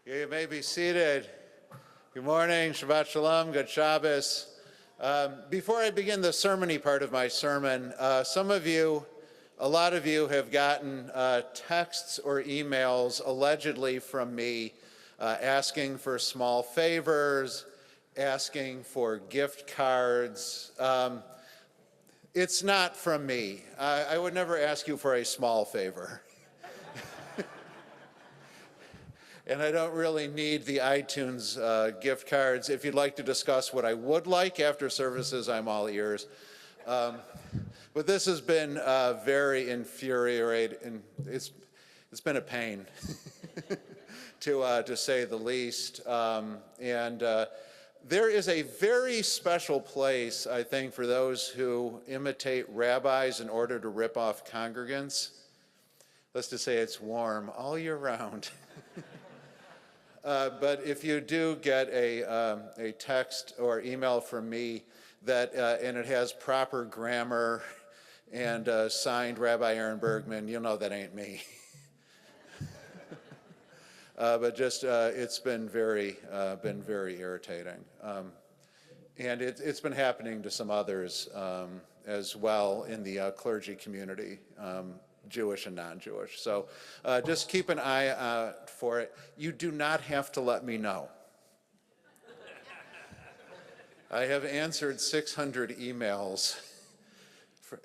You may be seated. Good morning, Shabbat Shalom, good Shabbos. Before I begin the sermon-y part of my sermon, a lot of you have gotten texts or emails allegedly from me asking for small favors, asking for gift cards. It's not from me. I would never ask you for a small favor. And I don't really need the iTunes gift cards. If you'd like to discuss what I would like after services, I'm all ears. But this has been very infuriating, and it's been a pain, to say the least. There is a very special place, I think, for those who imitate rabbis in order to rip off congregants. Let's just say it's warm all year round. But if you do get a text or email from me that and it has proper grammar and signed Rabbi Bergman, you'll know that ain't me. But just it's been very irritating, and it's been happening to some others as well in the clergy community. Jewish and non-Jewish. So just keep an eye out for it. You do not have to let me know. I have answered 600 emails.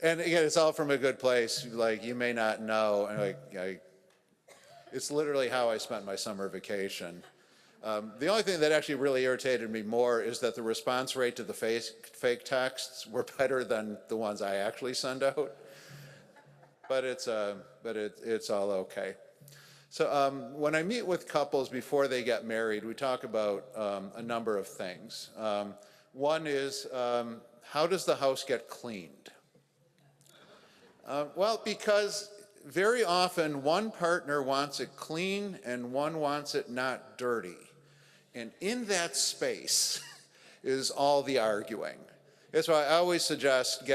And again, it's all from a good place. Like, you may not know. And it's literally how I spent my summer vacation. The only thing that actually really irritated me more is that the response rate to the fake texts were better than the ones I actually send out. But it's all okay. So when I meet with couples before they get married, we talk about a number of things. One is, how does the house get cleaned? Well, because very often one partner wants it clean and one wants it not dirty. And in that space is all the arguing. That's why I always suggest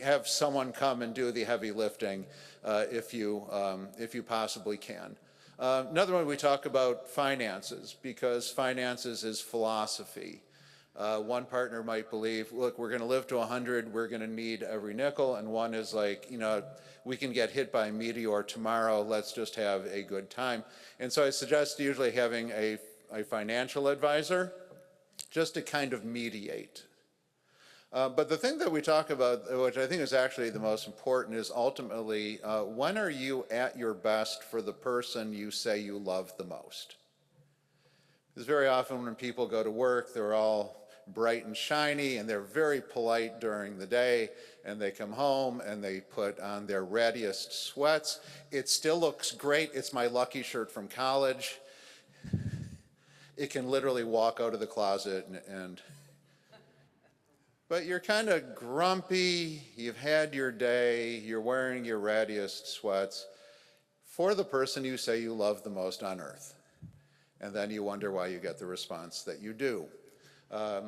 have someone come and do the heavy lifting if you possibly can. Another one, we talk about finances, because finances is philosophy. One partner might believe, look, we're going to live to 100, we're going to need every nickel, and one is like, we can get hit by a meteor tomorrow, let's just have a good time. And so I suggest usually having a financial advisor just to kind of mediate. But the thing that we talk about, which I think is actually the most important, is ultimately, when are you at your best for the person you say you love the most? Because very often when people go to work, they're all bright and shiny, and they're very polite during the day, and they come home and they put on their rattiest sweats. It still looks great. It's my lucky shirt from college. It can literally walk out of the closet but you're kind of grumpy, you've had your day, you're wearing your rattiest sweats for the person you say you love the most on earth. And then you wonder why you get the response that you do. I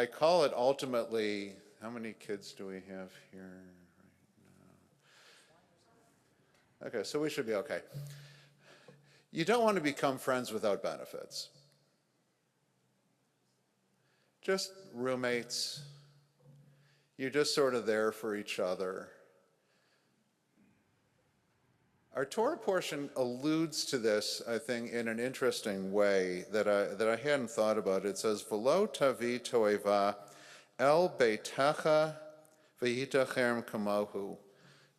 call it ultimately, how many kids do we have here right now? Okay, so we should be okay. You don't want to become friends without benefits. Just roommates. You're just sort of there for each other. Our Torah portion alludes to this, I think, in an interesting way that I hadn't thought about. It says, "V'lo tavi toeva el beitecha v'yitacherem kamohu."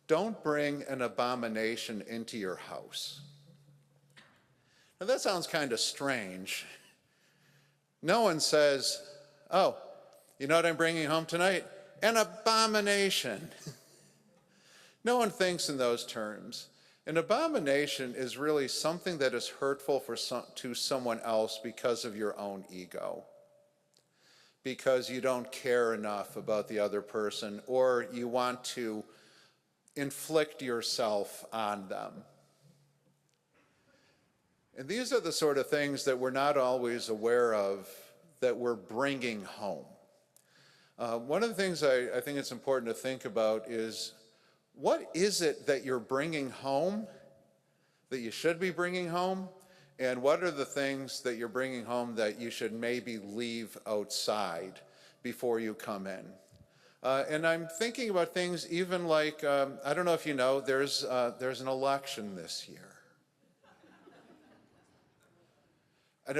Don't bring an abomination into your house. Now that sounds kind of strange. No one says, oh, you know what I'm bringing home tonight? An abomination. No one thinks in those terms. An abomination is really something that is hurtful to someone else because of your own ego, because you don't care enough about the other person, or you want to inflict yourself on them. And these are the sort of things that we're not always aware of that we're bringing home. One of the things I think it's important to think about is, what is it that you're bringing home, that you should be bringing home, And what are the things that you're bringing home that you should maybe leave outside before you come in? And I'm thinking about things even like, I don't know if you know, there's an election this year.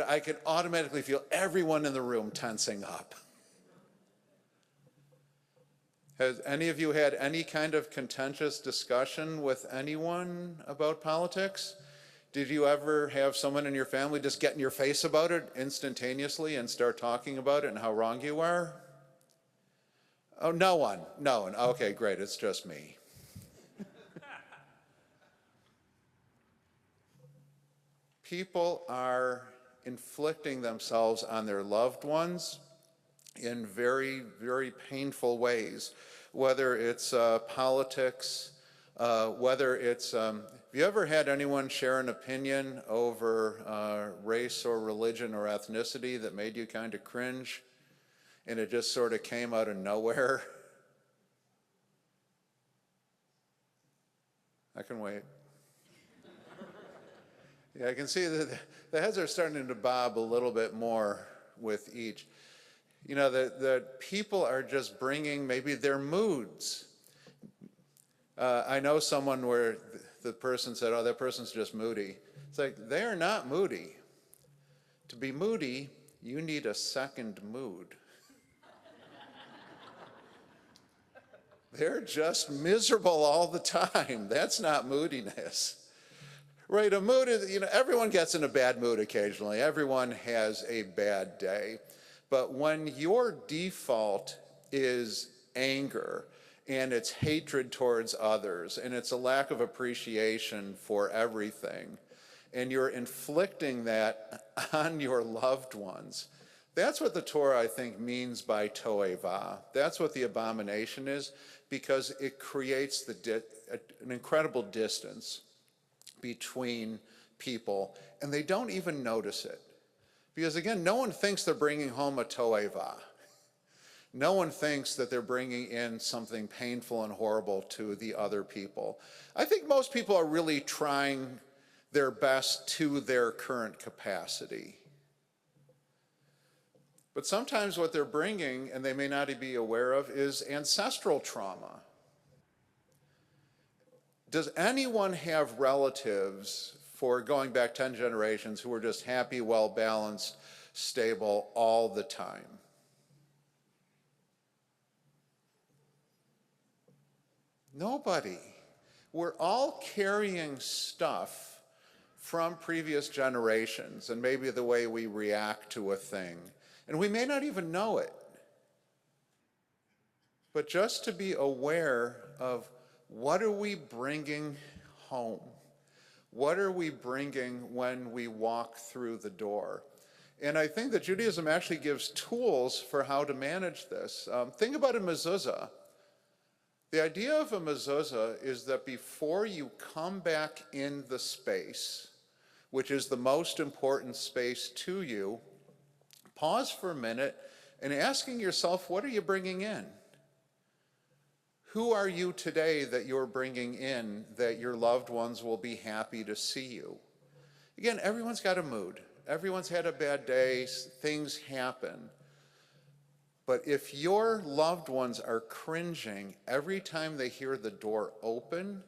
I can automatically feel everyone in the room tensing up. Has any of you had any kind of contentious discussion with anyone about politics? Did you ever have someone in your family just get in your face about it instantaneously and start talking about it and how wrong you are? Oh, no one. Okay, great, it's just me. People are inflicting themselves on their loved ones in very, very painful ways, whether it's politics, whether it's, have you ever had anyone share an opinion over race or religion or ethnicity that made you kind of cringe, and it just sort of came out of nowhere? I can wait. Yeah, I can see that the heads are starting to bob a little bit more with each. You know, the people are just bringing maybe their moods. I know someone where the person said, oh, that person's just moody. It's like, they are not moody. To be moody, you need a second mood. They're just miserable all the time. That's not moodiness. Right, a mood is, you know, everyone gets in a bad mood occasionally. Everyone has a bad day. But when your default is anger, and it's hatred towards others, and it's a lack of appreciation for everything, and you're inflicting that on your loved ones, that's what the Torah, I think, means by to'eva. That's what the abomination is, because it creates an incredible distance between people, and they don't even notice it. Because again, no one thinks they're bringing home a to'eva. No one thinks that they're bringing in something painful and horrible to the other people. I think most people are really trying their best to their current capacity. But sometimes what they're bringing, and they may not be aware of, is ancestral trauma. Does anyone have relatives, for going back 10 generations, who were just happy, well-balanced, stable all the time? Nobody. We're all carrying stuff from previous generations and maybe the way we react to a thing. And we may not even know it. But just to be aware of what are we bringing home? What are we bringing when we walk through the door? And I think that Judaism actually gives tools for how to manage this. Think about a mezuzah. The idea of a mezuzah is that before you come back in the space, which is the most important space to you, pause for a minute and asking yourself, what are you bringing in? Who are you today that you're bringing in that your loved ones will be happy to see you? Again, everyone's got a mood. Everyone's had a bad day. Things happen. But if your loved ones are cringing every time they hear the door open,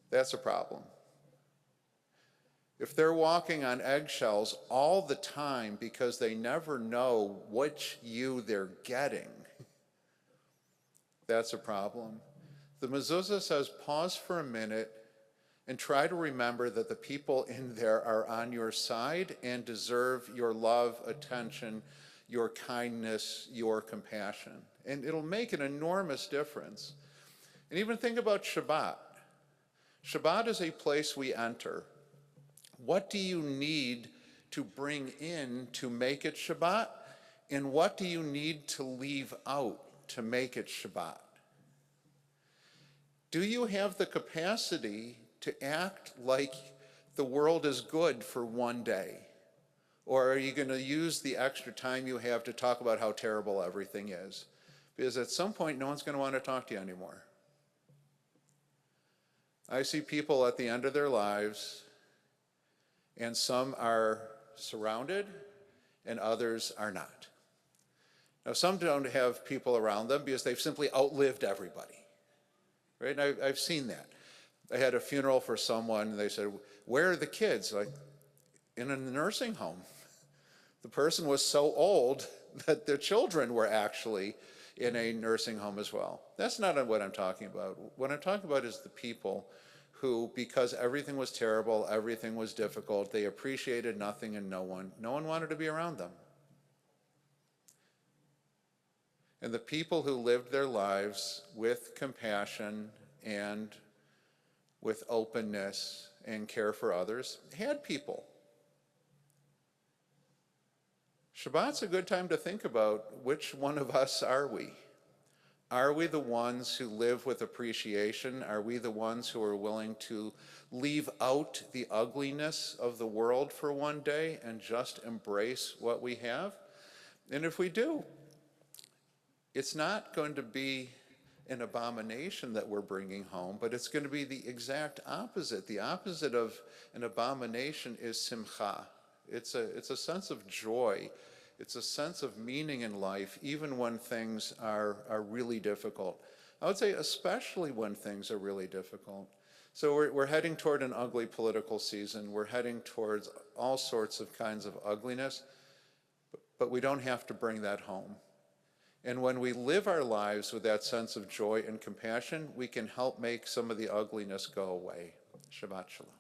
that's a problem. If they're walking on eggshells all the time because they never know which you they're getting, that's a problem. The mezuzah says, pause for a minute and try to remember that the people in there are on your side and deserve your love, attention, your kindness, your compassion. And it'll make an enormous difference. And even think about Shabbat. Shabbat is a place we enter. What do you need to bring in to make it Shabbat? And what do you need to leave out to make it Shabbat? Do you have the capacity to act like the world is good for one day? Or are you going to use the extra time you have to talk about how terrible everything is? Because at some point, no one's going to want to talk to you anymore. I see people at the end of their lives, And some are surrounded and others are not. Now, some don't have people around them because they've simply outlived everybody, right? And I've seen that. I had a funeral for someone, and they said, "Where are the kids?" Like, in a nursing home. The person was so old that their children were actually in a nursing home as well. That's not what I'm talking about. What I'm talking about is the people who, because everything was terrible, everything was difficult, they appreciated nothing and no one wanted to be around them. And the people who lived their lives with compassion and with openness and care for others had people. Shabbat's a good time to think about which one of us are we? Are we the ones who live with appreciation? Are we the ones who are willing to leave out the ugliness of the world for one day and just embrace what we have? And if we do, it's not going to be an abomination that we're bringing home, but it's going to be the exact opposite. The opposite of an abomination is simcha. It's a sense of joy. It's a sense of meaning in life, even when things are really difficult. I would say especially when things are really difficult. So we're heading toward an ugly political season. We're heading towards all sorts of kinds of ugliness, but we don't have to bring that home. And when we live our lives with that sense of joy and compassion, we can help make some of the ugliness go away. Shabbat Shalom.